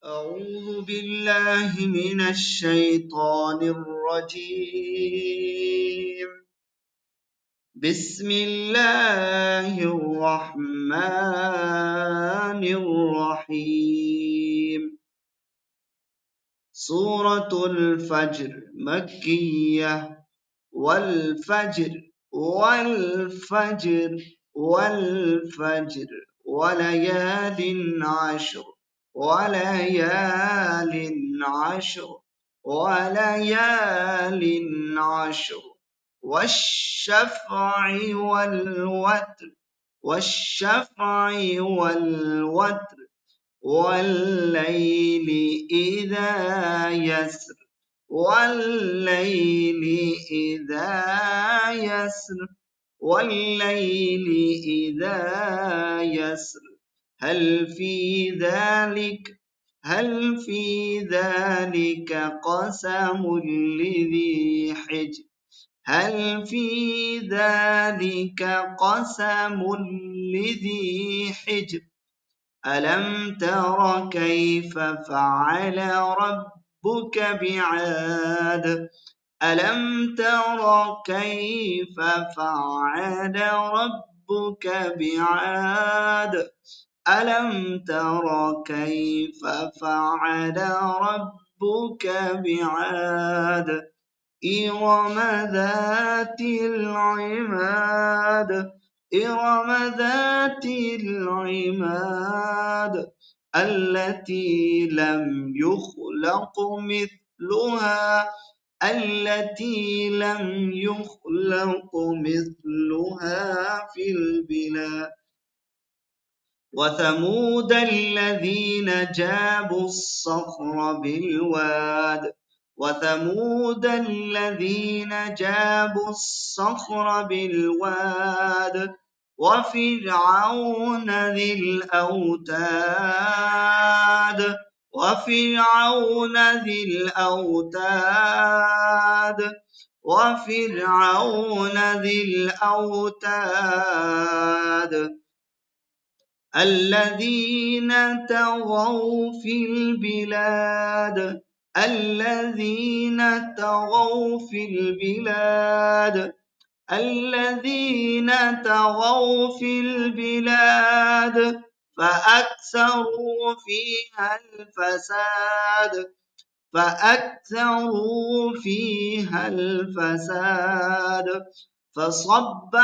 أعوذ بالله من الشيطان الرجيم. بسم الله الرحمن الرحيم. سورة الفجر مكية. والفجر والفجر والفجر وليال عشر وليال عشر وليال عشر والشفع والوتر والشفع والوتر والليل إذا يسر والليل إذا يسر والليل إذا يسر هل في ذلك قسم لذي حجر هل في ذلك قسم لذي حجر ألم تر كيف فعل ربك بعاد ألم تر كيف فعل ربك بعاد ألم تر كيف فعل ربك بعاد إرم ذات العماد إرم ذات العماد التي لم يخلق مثلها في البلاد وثمود الذين جابوا الصخر بالواد وفرعون ذي الأوتاد الذين طغوا في البلاد فأكثروا فيها الفساد فصب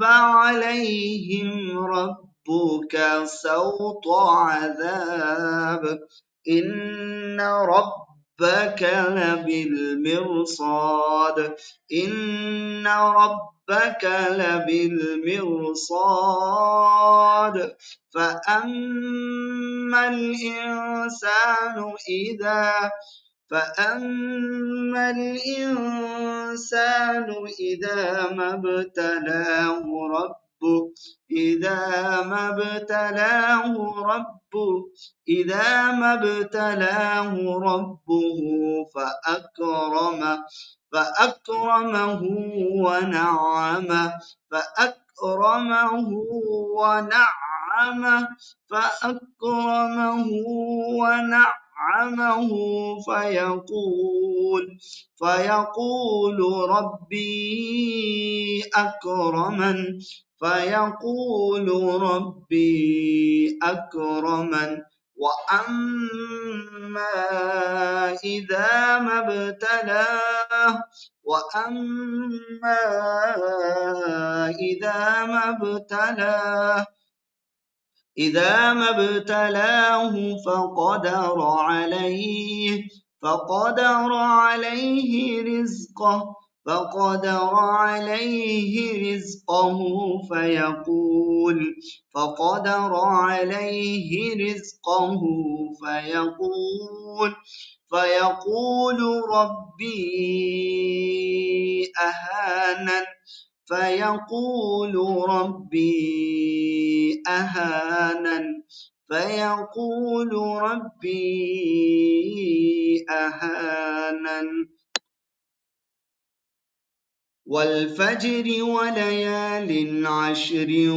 عليهم ربك سوط عذاب إن ربك لبالمرصاد فأما الإنسان إذا ما ابتلاه ربه فأكرمه ونعمه فيقول ربي أكرمن وأما إذا ما ابتلاه فقدر عليه رزقه فيقول ربي أهانن والفجر وليال عشر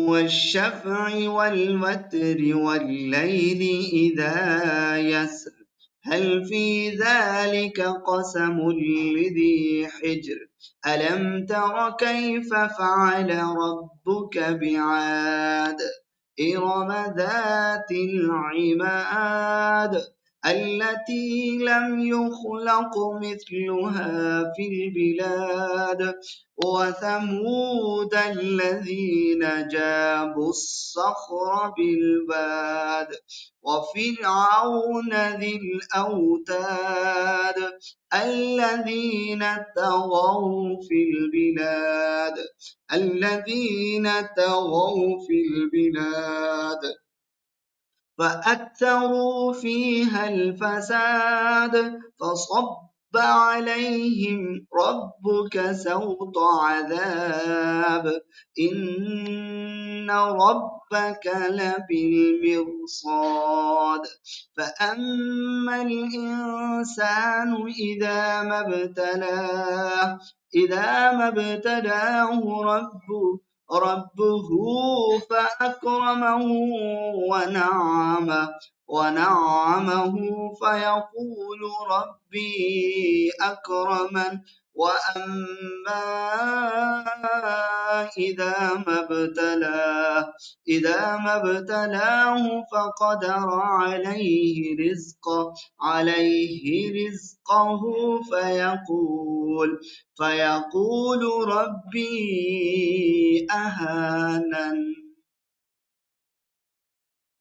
والشفع والوتر والليل إذا يسر هل في ذلك قسم لذي حجر ألم تر كيف فعل ربك بعاد إرم ذات العماد التي لم يخلق مثلها في البلاد وثمود الذين جابوا الصخر بالواد وفرعون ذي الأوتاد الذين طغوا في البلاد فأكثروا فيها الفساد فصب عليهم ربك سوط عذاب إن ربك لبالمرصاد فأما الإنسان إذا ما ابتلاه ربه فأكرمه ونعمه فيقول ربي أكرمن وأما إذا ما ابتلاه فقدر عليه رزقه فيقول ربي أهانن